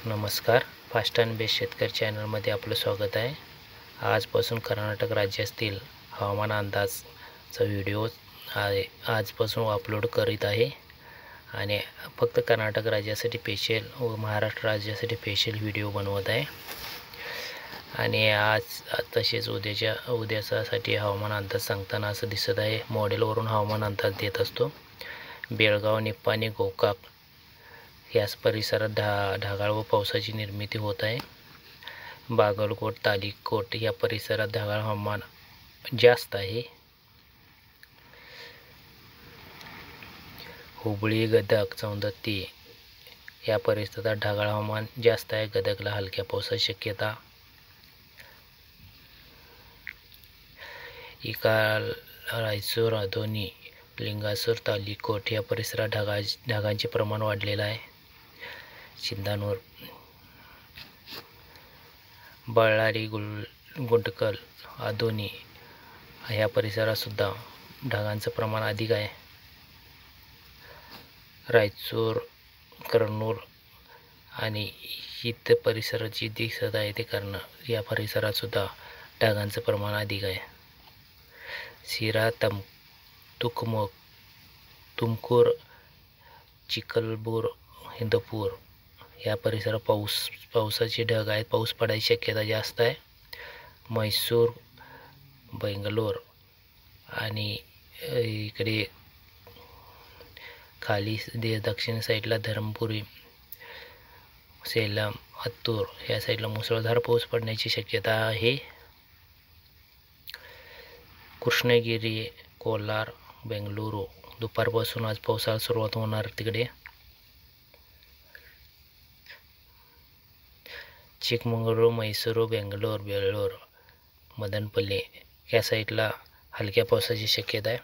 नमस्कार. Fast and best शेतकरी चॅनलमध्ये आपलं स्वागत आहे. आजपासून कर्नाटक राज्यातील हवामान अंदाजचा व्हिडिओ आजपासून अपलोड करीत आहे आणि फक्त कर्नाटक राज्यासाठी स्पेशल व महाराष्ट्र राज्यासाठी स्पेशल व्हिडिओ बनवत आहे. आणि आज तसेच उद्यासाठी हवामान अंदाज सांगताना असं दिसत आहे. मॉडेलवरून हवामान अंदाज देत असतो. बेळगाव, निप्पाणी, गोकाक याच परिसरात ढगाळ व पावसाची निर्मिती होत आहे. बागलकोट, तालीकोट या परिसरात ढगाळ हवामान जास्त आहे. हुबळी, गदग, सौंदत्ती या परिसरात ढगाळ हवामान जास्त आहे. गदगला हलक्या पावसाची शक्यता. इकाल, रायचूर, अधोनी, लिंगासूर, तालीकोट या परिसरात ढगांचे प्रमाण वाढलेलं आहे. चिंदानूर, बळ्ळारी, गुंटकल, अधोनी ह्या परिसरात सुद्धा ढगांचं प्रमाण अधिक आहे. रायचूर, कर्नूल आणि इतर परिसरात जी दिसत आहे ते कर्नाटक या परिसरात सुद्धा ढगांचं प्रमाण अधिक आहे. सिरा, तुमकूर, चिखलपूर, हिंदपूर या परिसरात पावसाचे ढग आहेत. पाऊस पडायची शक्यता जास्त आहे. मैसूर, बेंगलोर आणि इकडे खाली दक्षिण साईडला धरमपुरी, सेलम, हत्तूर या साईडला मुसळधार पाऊस पडण्याची शक्यता आहे. कृष्णगिरी, कोलार, बेंगलुरू दुपारपासून आज पावसाला सुरुवात होणार. तिकडे चिकमंगळूर, मैसूरू, बेंगलोर, बेळूर, मदनपल्ली या साईडला हलक्या पावसाची शक्यता आहे.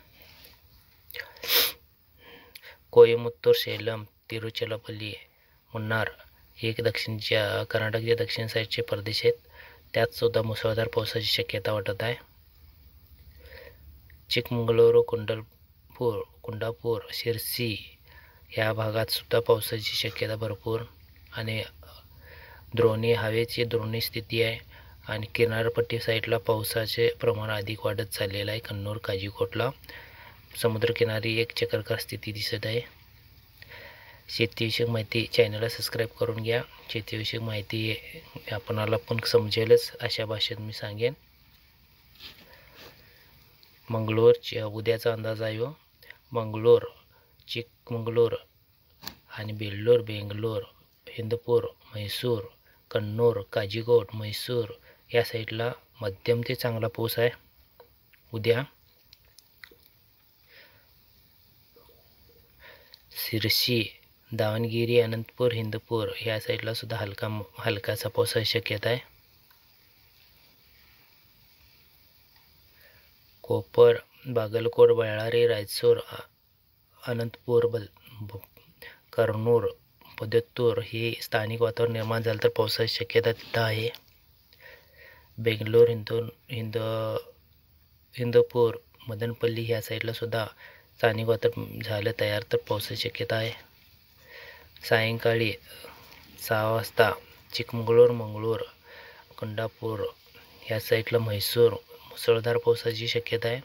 कोयमुत्तूर, सेलम, तिरुचिरापल्ली, मुन्नार हे कर्नाटकच्या दक्षिण साईडचे प्रदेश आहेत. त्यात सुद्धा मुसळधार पावसाची शक्यता वाटत आहे. चिकमंगळूर, कुंडापूर, शिरसी ह्या भागात सुद्धा पावसाची शक्यता भरपूर आणि द्रोणी स्थिती आहे. आणि किनारपट्टी साईडला पावसाचे प्रमाण अधिक वाढत चाललेलं आहे. कन्नूर, काजीकोटला समुद्रकिनारी एक चक्राकार स्थिती दिसत आहे. शेतीविषयक माहिती चॅनलला सबस्क्राईब करून घ्या. शेतीविषयक माहिती आपणाला पण समजेलच अशा भाषेत मी सांगेन. मंगळूरच्या उद्याचा अंदाज आहे. मंगळूर, चिकमंगळूर आणि बेंगलोर, हिंदपूर, मैसूर, कन्नूर, काजीकोट, मैसूर या साईडला मध्यम ते चांगला पाऊस आहे उद्या. शिरसी, दावणगिरी, अनंतपूर, हिंदपूर या साईडला सुद्धा हलकासा पावसाची शक्यता आहे. कोपर, बागलकोट, बळ्ळारी, रायचूर, अनंतपूर, कर्नूल, पदत्तूर हे स्थानिक वातावरण निर्माण झालं तर पावसाची शक्यता तिथं आहे. बेंगलोर, हिंदपूर, मदनपल्ली ह्या साईडला सुद्धा स्थानिक वातावरण झालं तयार तर पावसाची शक्यता आहे. सायंकाळी 6 वाजता चिकमंगळूर, मंगळूर, कुंडापूर ह्या साईडला मैसूर मुसळधार पावसाची शक्यता आहे.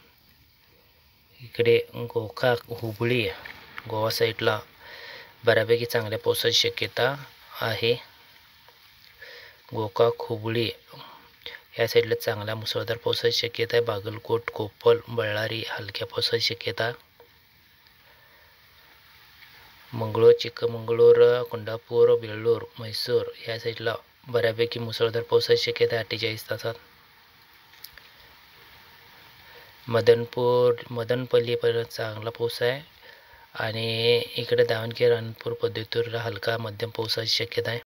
इकडे गोकाक, हुबळी, गोवा साईडला बऱ्यापैकी चांगल्या पावसाची शक्यता आहे. गोकाक, हुबळी या साईडला चांगल्या मुसळधार पावसाची शक्यता आहे. बागलकोट, कोप्पल, बळ्ळारी हलक्या पावसाची शक्यता. मंगळूर, चिಕ್ಕमंगळूर, कुंडापूर, बेळूर, मैसूर या साईडला बऱ्यापैकी मुसळधार पावसाची शक्यता आहे 48 तासात. मदनपल्ली पर्यंत चांगला पाऊस आहे आणि इकडे दावणगिरी, अनंतपूर, पदत्तूरला हलका मध्यम पावसाची शक्यता आहे.